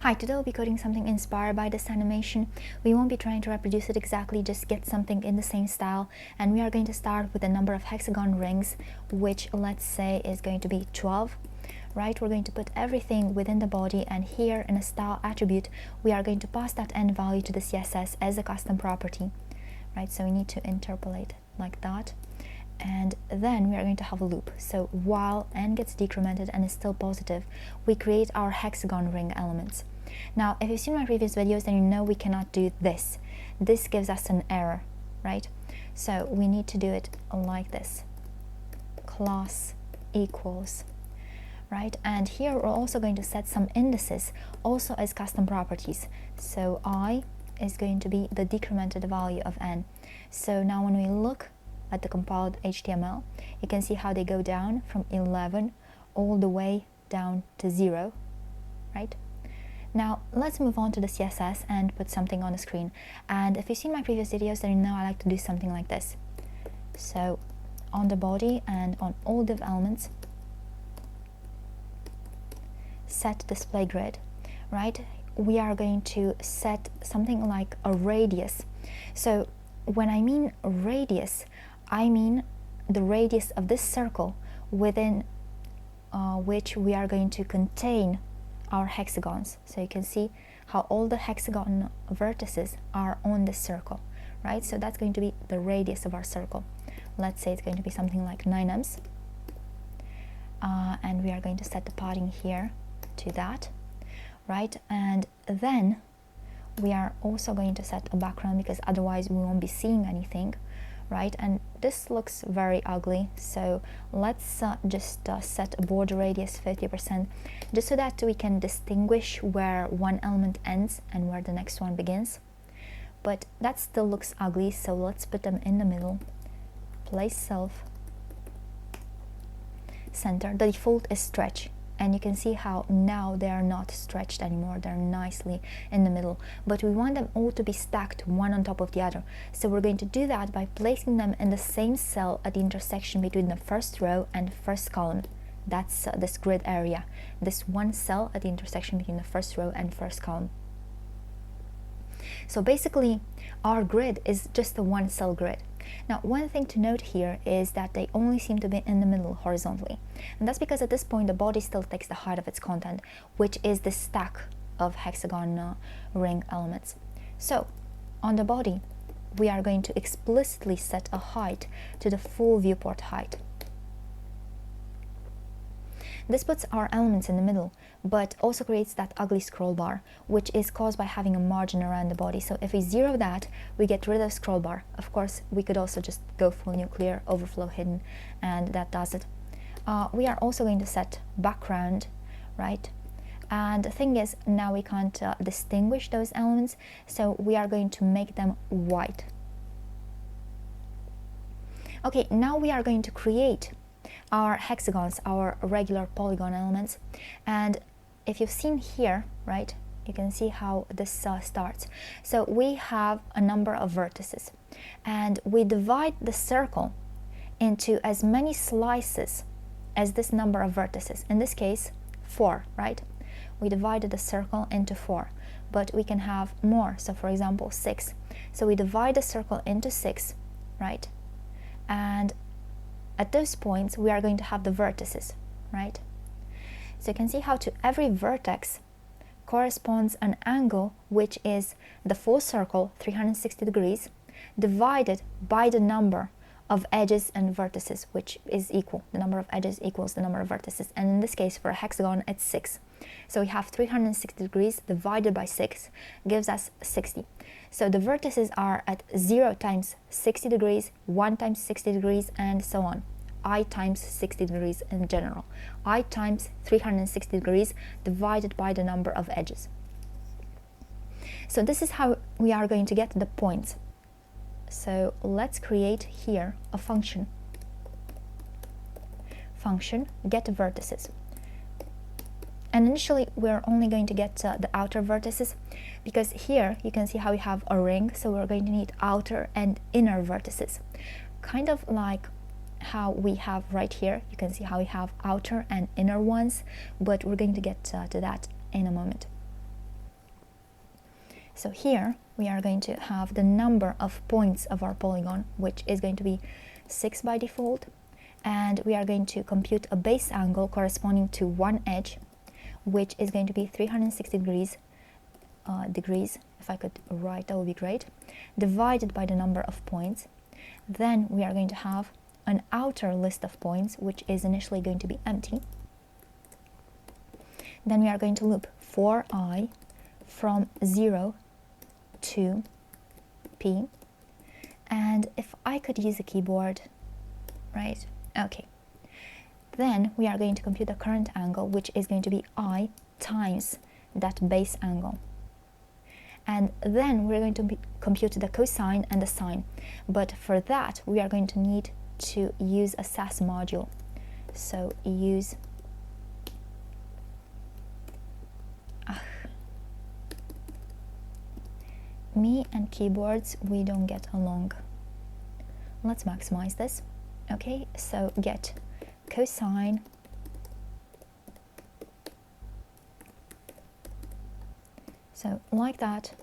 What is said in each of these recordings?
Hi, today we'll be coding something inspired by this animation. We won't be trying to reproduce it exactly, just get something in the same style. And we are going to start with a number of hexagon rings, which let's say is going to be 12. Right, we're going to put everything within the body, and here in a style attribute, we are going to pass that end value to the CSS as a custom property. Right, so we need to interpolate it like that. And then we are going to have a loop. So while n gets decremented and is still positive, we create our hexagon ring elements. Now, if you've seen my previous videos, then you know we cannot do this. This gives us an error, right? So we need to do it like this. Class equals, right? And here we're also going to set some indices also as custom properties. So I is going to be the decremented value of n. So now when we look at the compiled HTML, you can see how they go down from 11 all the way down to 0, right? Now let's move on to the CSS and put something on the screen. And if you've seen my previous videos, then you know I like to do something like this. So on the body and on all div elements, set display grid, right? We are going to set something like a radius. So when I mean radius, I mean the radius of this circle within which we are going to contain our hexagons. So you can see how all the hexagon vertices are on this circle, right? So that's going to be the radius of our circle. Let's say it's going to be something like 9 and we are going to set the padding here to that, right? And then we are also going to set a background, because otherwise we won't be seeing anything, right? And this looks very ugly, so let's just set a border radius 50%, just so that we can distinguish where one element ends and where the next one begins. But that still looks ugly, so let's put them in the middle. Place self center. The default is stretch, and you can see how now they are not stretched anymore, they're nicely in the middle, but we want them all to be stacked one on top of the other. So we're going to do that by placing them in the same cell at the intersection between the first row and first column. That's this grid area, this one cell at the intersection between the first row and first column. So basically our grid is just a one cell grid. Now, one thing to note here is that they only seem to be in the middle horizontally, and that's because at this point the body still takes the height of its content, which is the stack of hexagon ring elements. So on the body we are going to explicitly set a height to the full viewport height. This puts our elements in the middle, but also creates that ugly scroll bar, which is caused by having a margin around the body. So if we zero that, we get rid of scroll bar. Of course, we could also just go full nuclear, overflow hidden, and that does it. We are also going to set background, right? And the thing is, now we can't distinguish those elements, so we are going to make them white. Okay, now we are going to create our hexagons, our regular polygon elements. And if you've seen here, right, you can see how this starts. So we have a number of vertices, and we divide the circle into as many slices as this number of vertices. In this case, 4, right? We divided the circle into 4, but we can have more. So for example, 6. So we divide the circle into 6, right? And at those points we are going to have the vertices, right? So you can see how to every vertex corresponds an angle, which is the full circle, 360 degrees, divided by the number of edges and vertices, which is equal. The number of edges equals the number of vertices, and in this case for a hexagon it's 6. So we have 360 degrees divided by 6 gives us 60. So the vertices are at 0 times 60 degrees, 1 times 60 degrees, and so on. I times 60 degrees in general. I times 360 degrees divided by the number of edges. So this is how we are going to get the points. So let's create here a function. Function get vertices. And initially we're only going to get the outer vertices, because here you can see how we have a ring, so we're going to need outer and inner vertices. Kind of like how we have right here, you can see how we have outer and inner ones, but we're going to get to that in a moment. So here we are going to have the number of points of our polygon, which is going to be 6 by default, and we are going to compute a base angle corresponding to one edge, which is going to be 360 degrees. If I could write, that would be great, divided by the number of points. Then we are going to have an outer list of points, which is initially going to be empty. Then we are going to loop for I from 0 to P. And if I could use a keyboard, right? Okay. Then we are going to compute the current angle, which is going to be I times that base angle. And then we're going to compute the cosine and the sine. But for that, we are going to need to use a SAS module. So use me and keyboards, we don't get along. Let's maximize this. Okay, so get cosine so like that,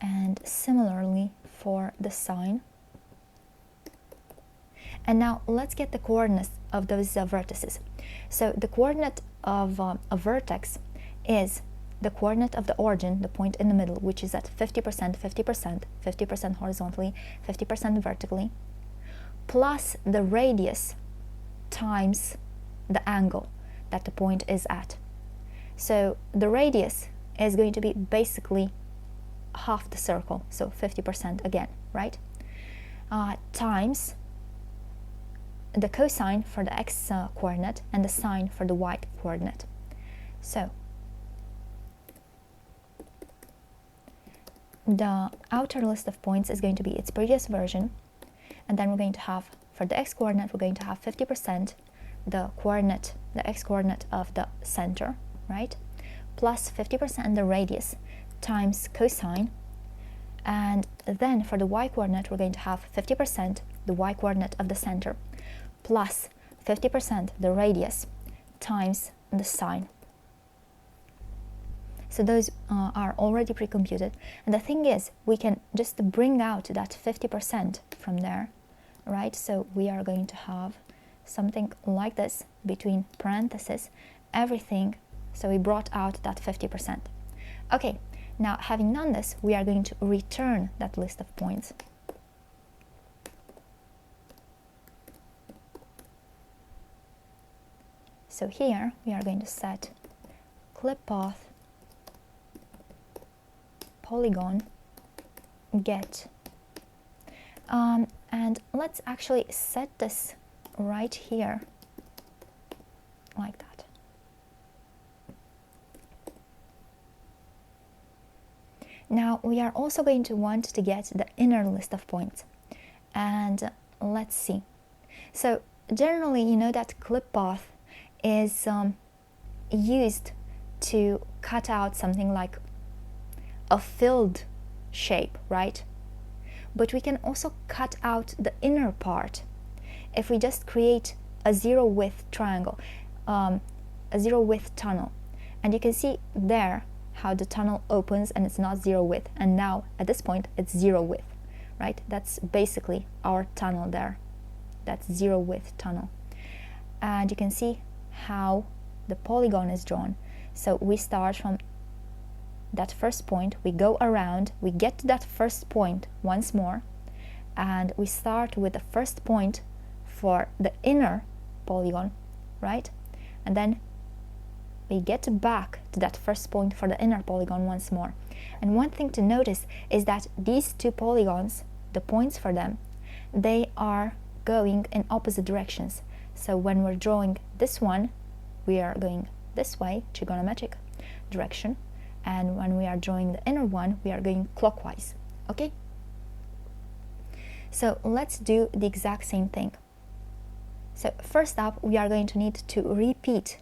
and similarly for the sine. And now let's get the coordinates of those vertices. So the coordinate of a vertex is the coordinate of the origin, the point in the middle, which is at 50%, 50%, 50% horizontally, 50% vertically, plus the radius times the angle that the point is at. So the radius is going to be basically half the circle, so 50% again, right? Times the cosine for the x coordinate and the sine for the y coordinate. So the outer list of points is going to be its previous version, and then we're going to have, for the x coordinate, we're going to have 50% the coordinate, the x coordinate of the center, right, plus 50% the radius times cosine. And then for the y coordinate, we're going to have 50% the y coordinate of the center plus 50% the radius times the sine. So those are already pre-computed, and the thing is, we can just bring out that 50% from there, right? So we are going to have something like this between parentheses, everything. So we brought out that 50%. Okay, now having done this, we are going to return that list of points. So here we are going to set clip path polygon get, and let's actually set this right here like that. Now we are also going to want to get the inner list of points, and let's see. So generally, you know that clip path is used to cut out something like a filled shape, right? But we can also cut out the inner part if we just create a zero width triangle, a zero width tunnel. And you can see there how the tunnel opens and it's not zero width, and now at this point it's zero width, right? That's basically our tunnel there. That's zero width tunnel. And you can see how the polygon is drawn. So we start from that first point, we go around, we get to that first point once more, and we start with the first point for the inner polygon, right? And then we get back to that first point for the inner polygon once more. And one thing to notice is that these two polygons, the points for them, they are going in opposite directions. So when we're drawing this one, we are going this way, trigonometric direction, and when we are drawing the inner one, we are going clockwise. Okay? So let's do the exact same thing. So first up, we are going to need to repeat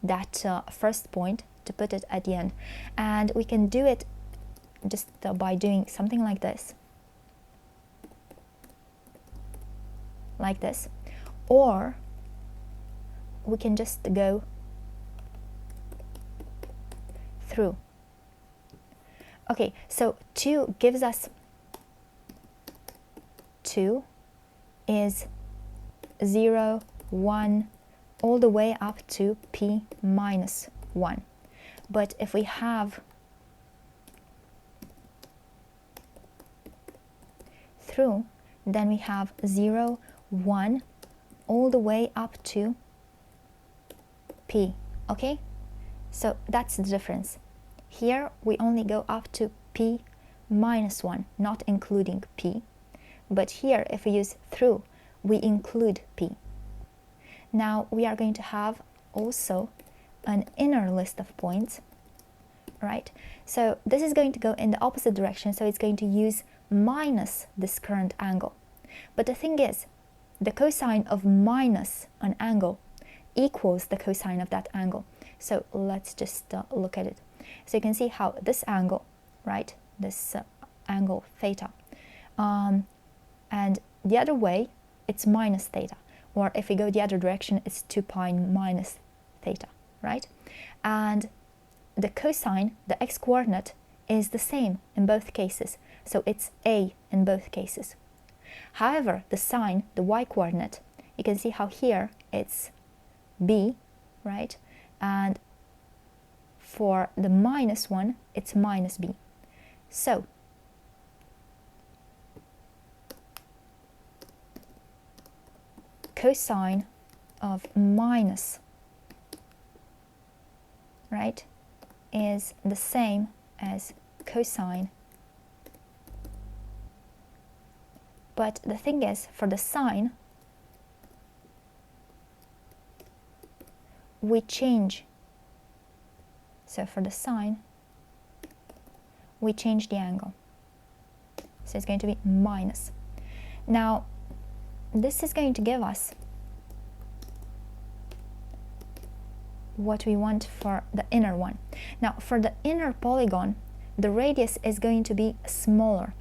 that first point to put it at the end, and we can do it just by doing something like this, or we can just go through. Okay, so 2 gives us 2 is 0, 1, all the way up to p minus 1. But if we have through, then we have 0, 1, all the way up to p, okay? So that's the difference. Here we only go up to p minus 1, not including p. But here, if we use through, we include p. Now we are going to have also an inner list of points, right? So this is going to go in the opposite direction, so it's going to use minus this current angle. But the thing is, the cosine of minus an angle equals the cosine of that angle. So let's just look at it. So you can see how this angle, right, this angle theta, and the other way it's minus theta, or if we go the other direction it's 2 pi minus theta, right? And the cosine, the x-coordinate, is the same in both cases, so it's a in both cases. However, the sine, the y-coordinate, you can see how here it's b, right? And for the minus one, it's minus b. So cosine of minus, right, is the same as cosine. But the thing is, for the sine, we change. So for the sine, we change the angle. So it's going to be minus. Now, this is going to give us what we want for the inner one. Now, for the inner polygon, the radius is going to be smaller.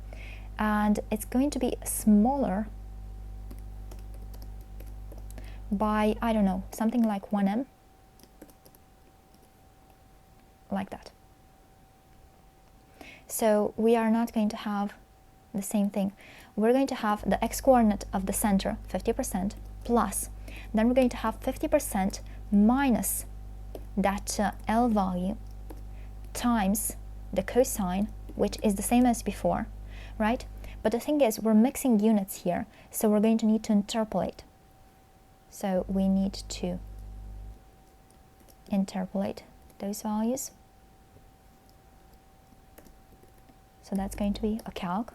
And it's going to be smaller by, I don't know, something like 1m, like that. So we are not going to have the same thing. We're going to have the x-coordinate of the center, 50%, plus, then we're going to have 50% minus that L value times the cosine, which is the same as before, right? But the thing is, we're mixing units here, so we're going to need to interpolate. So we need to interpolate those values. So that's going to be a calc,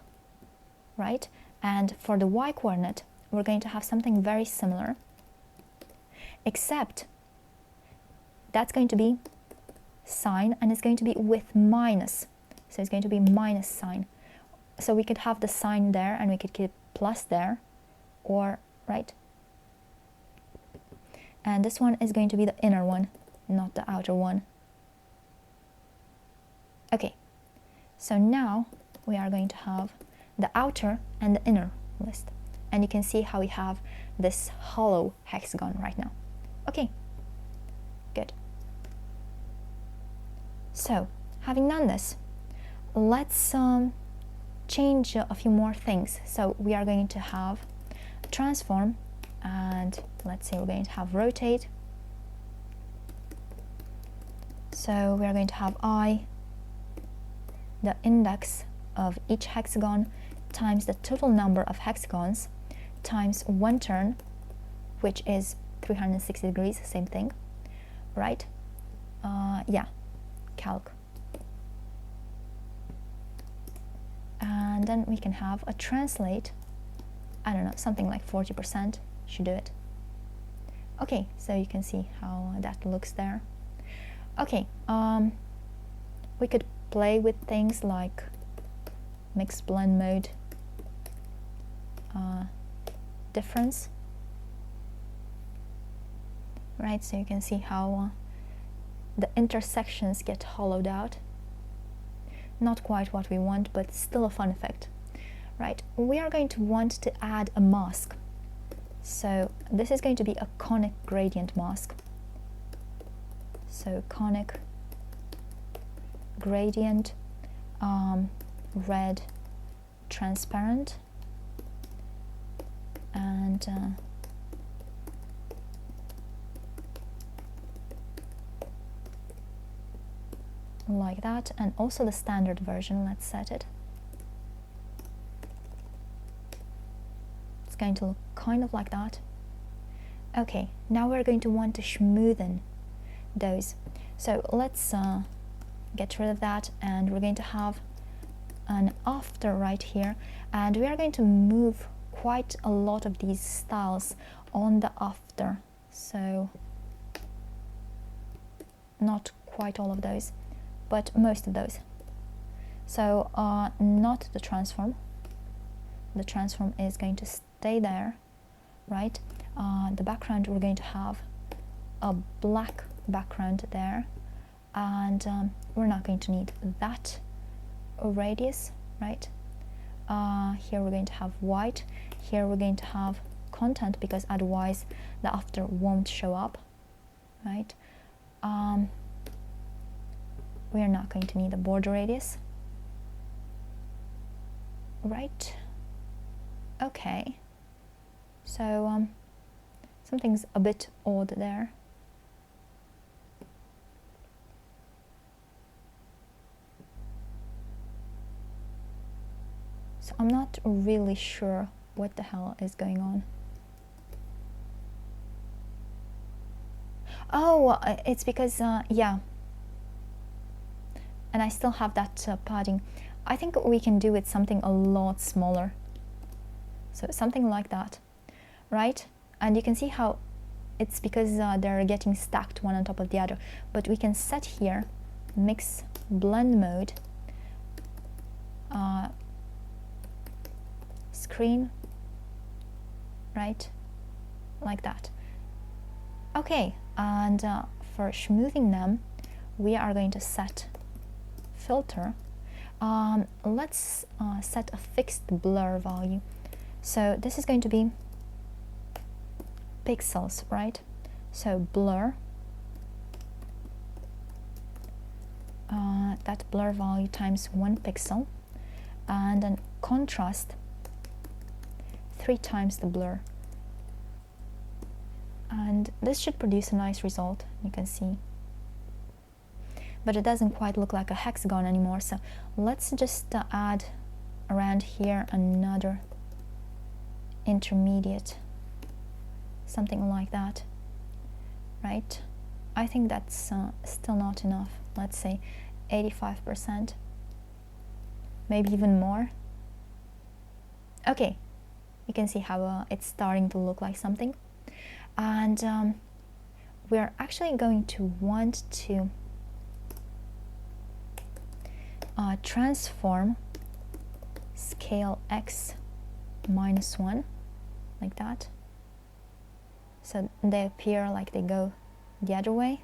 right? And for the y-coordinate, we're going to have something very similar, except that's going to be sine, and it's going to be with minus. So it's going to be minus sine. So we could have the sine there, and we could keep plus there, or, right? And this one is going to be the inner one, not the outer one. Okay, so now we are going to have the outer and the inner list. And you can see how we have this hollow hexagon right now. Okay, good. So, having done this, let's change a few more things. So we are going to have transform, and let's say we're going to have rotate. So we are going to have I, the index of each hexagon, times the total number of hexagons, times one turn, which is 360 degrees, same thing, right? Yeah, calc. And then we can have a translate, I don't know, something like 40% should do it. Okay, so you can see how that looks there. Okay, we could play with things like mixed blend mode, difference, right? So you can see how the intersections get hollowed out. Not quite what we want, but still a fun effect, right? We are going to want to add a mask. So this is going to be a conic gradient mask. So conic gradient, red transparent, and like that, and also the standard version, let's set it. It's going to look kind of like that. Okay, now we're going to want to smoothen those. So let's get rid of that, and we're going to have an after right here, and we are going to move quite a lot of these styles on the after. So not quite all of those, but most of those. So not the transform. The transform is going to stay there, right? The background, we're going to have a black background there, and we're not going to need that radius, right? Here we're going to have white. Here we're going to have content, because otherwise the after won't show up, right? We are not going to need a border radius, right? Okay, so something's a bit odd there. So I'm not really sure what the hell is going on. Oh, it's because, yeah. And I still have that padding. I think we can do it something a lot smaller. So something like that, right? And you can see how it's because they're getting stacked one on top of the other. But we can set here, mix blend mode, screen, right? Like that. Okay, and for smoothing them, we are going to set filter. Let's set a fixed blur value. So this is going to be pixels, right? So blur, that blur value times 1 pixel, and then contrast 3 times the blur. And this should produce a nice result, you can see. But it doesn't quite look like a hexagon anymore, so let's just add around here another intermediate, something like that, right? I think that's still not enough. Let's say 85%, maybe even more. Okay, you can see how it's starting to look like something. And we're actually going to want to transform scale x -1, like that, so they appear like they go the other way,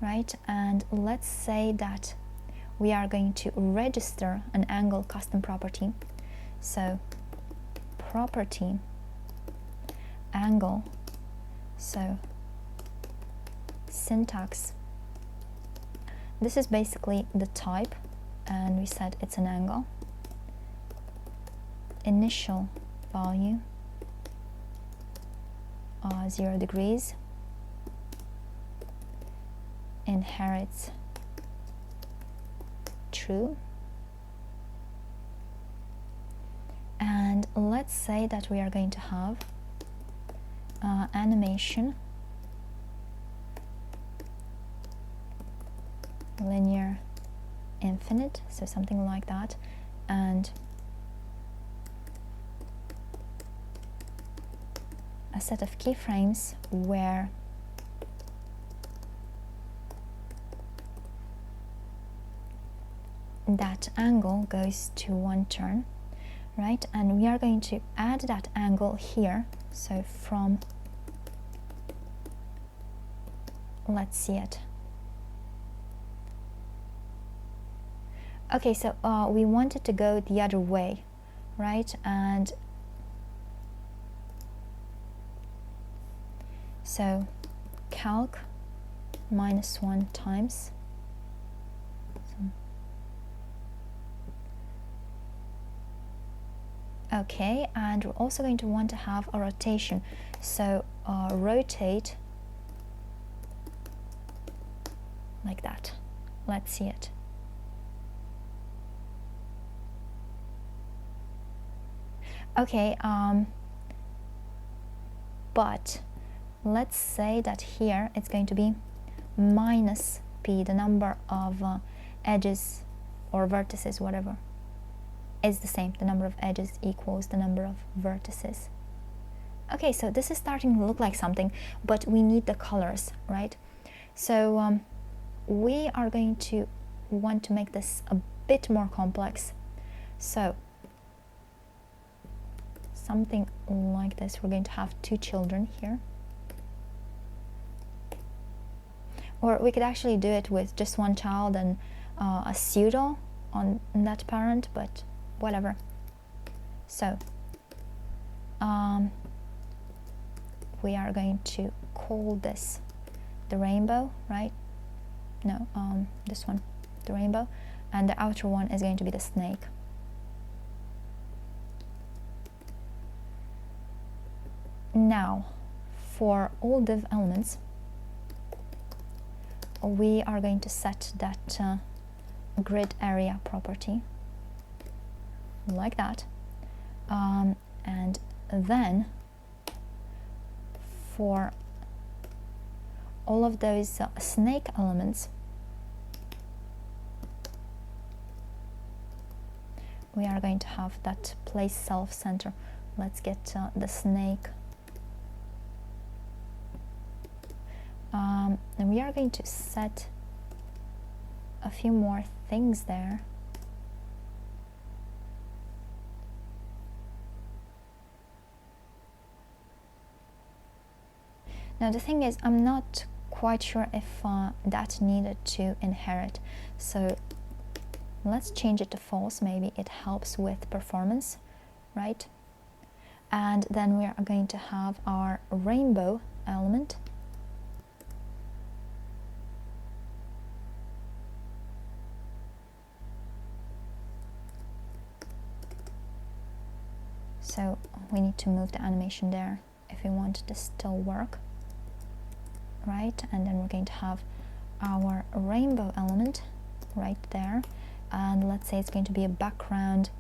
right? And let's say that we are going to register an angle custom property. So property angle, so syntax, this is basically the type, and we said it's an angle. Initial value 0 degrees, inherits true, and let's say that we are going to have animation linear infinite, so something like that, and a set of keyframes where that angle goes to 1 turn, right? And we are going to add that angle here, so from, let's see it. Okay, so we want it to go the other way, right? And so calc -1 times, so Okay, and we're also going to want to have a rotation. So rotate like that. Let's see it. Okay, but let's say that here it's going to be minus p, the number of edges or vertices, whatever, is the same. The number of edges equals the number of vertices. Okay, so this is starting to look like something, but we need the colors, right? So we are going to want to make this a bit more complex. So something like this. We're going to have two children here. Or we could actually do it with just one child and a pseudo on that parent, but whatever. So we are going to call this the rainbow, right? No, this one, the rainbow, and the outer one is going to be the snake. Now, for all div elements, we are going to set that grid area property like that, and then for all of those snake elements, we are going to have that place self-center. Let's get the snake, and we are going to set a few more things there. Now the thing is, I'm not quite sure if that needed to inherit, so let's change it to false. Maybe it helps with performance, right? And then we are going to have our rainbow element. So we need to move the animation there if we want it to still work, right? And then we're going to have our rainbow element right there, and let's say it's going to be a background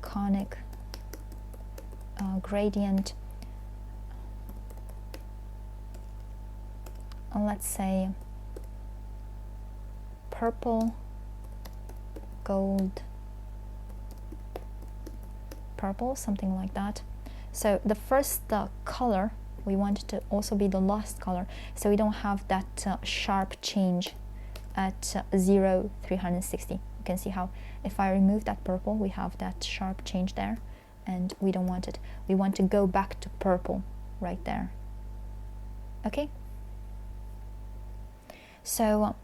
conic gradient, let's say purple, gold, purple, something like that. So the first color we want it to also be the last color, so we don't have that sharp change at 0, 360. You can see how if I remove that purple, we have that sharp change there, and we don't want it. We want to go back to purple right there. Okay, so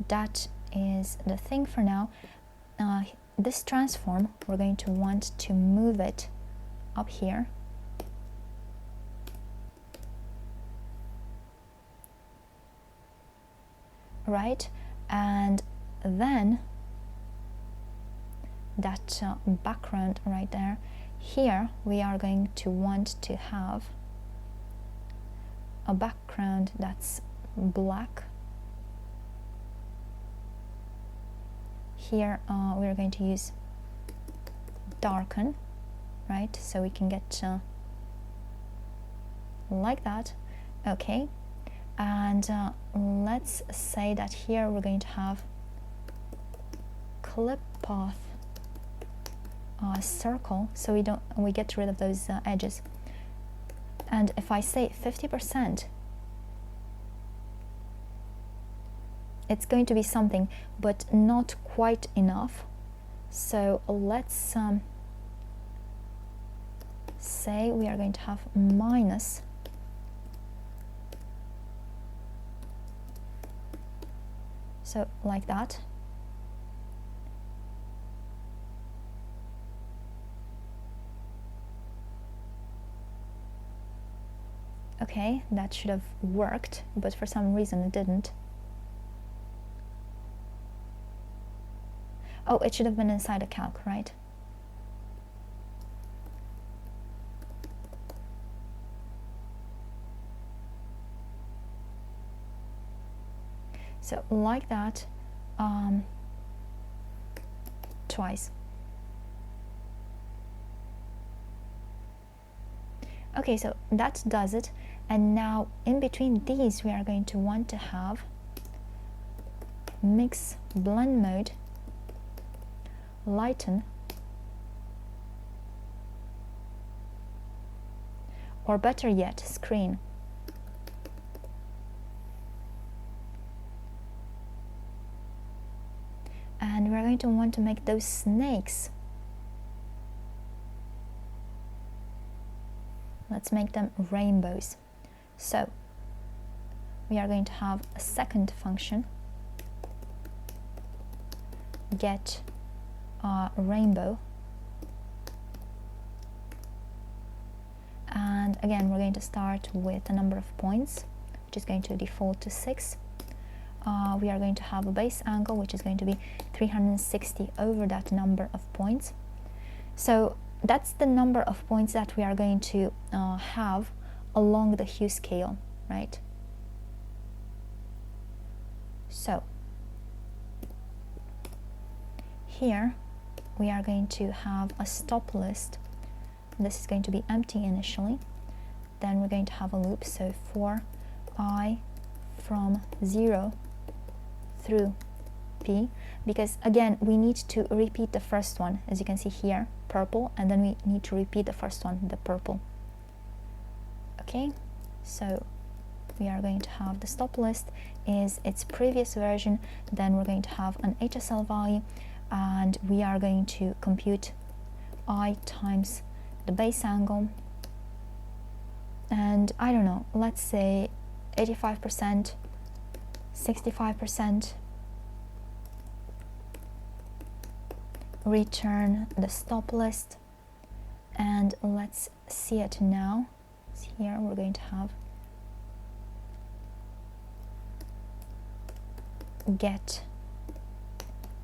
that is the thing for now. This transform, we're going to want to move it up here, right? And then that background right there, here we are going to want to have a background that's black. Here we're going to use darken, right? So we can get like that. Okay, and let's say that here we're going to have clip path circle, so we get rid of those edges. And if I say 50%, it's going to be something, but not quite enough. So let's say we are going to have minus so like that. Okay, that should have worked, but for some reason it didn't. Oh, it should have been inside a calc, right? So like that, twice. Okay, so that does it. And now in between these, we are going to want to have mix blend mode, lighten, or better yet, screen. And we're going to want to make those snakes. Let's make them rainbows. So we are going to have a second function, get rainbow, and again we're going to start with a number of points, which is going to default to 6. We are going to have a base angle, which is going to be 360 over that number of points. So that's the number of points that we are going to have along the hue scale, right? So here we are going to have a stop list. This is going to be empty initially. Then we're going to have a loop, so for I from 0 through P, because again we need to repeat the first one, as you can see here, purple, and then we need to repeat the first one, the purple. Okay, so we are going to have the stop list is its previous version, then we're going to have an HSL value, and we are going to compute I times the base angle, and I don't know, let's say 85%, 65%, return the stop list, and let's see it now. So here we're going to have get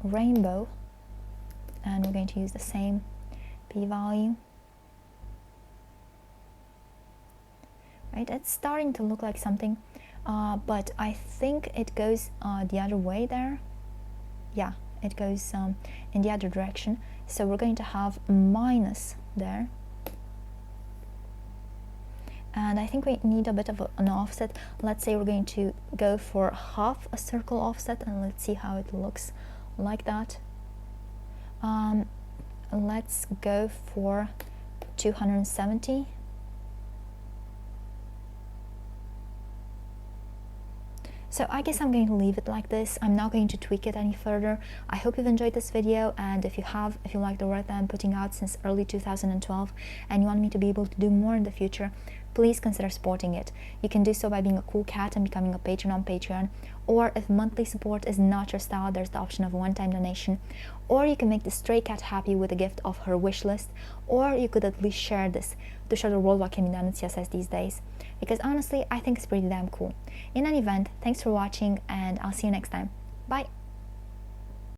rainbow, and we're going to use the same p-value. Right, it's starting to look like something, but I think it goes the other way there. Yeah, it goes in the other direction, so we're going to have minus there, and I think we need a bit of an offset. Let's say we're going to go for half a circle offset, and let's see how it looks like that. Let's go for 270. So I guess I'm going to leave it like this. I'm not going to tweak it any further. I hope you've enjoyed this video, and if you have, if you like the work that I'm putting out since early 2012 and you want me to be able to do more in the future, please consider supporting it. You can do so by being a cool cat and becoming a patron on Patreon, or if monthly support is not your style, there's the option of a one-time donation, or you can make the stray cat happy with a gift of her wish list, or you could at least share this to show the world what can be done with CSS these days, because honestly I think it's pretty damn cool. In any event, thanks for watching, and I'll see you next time. Bye!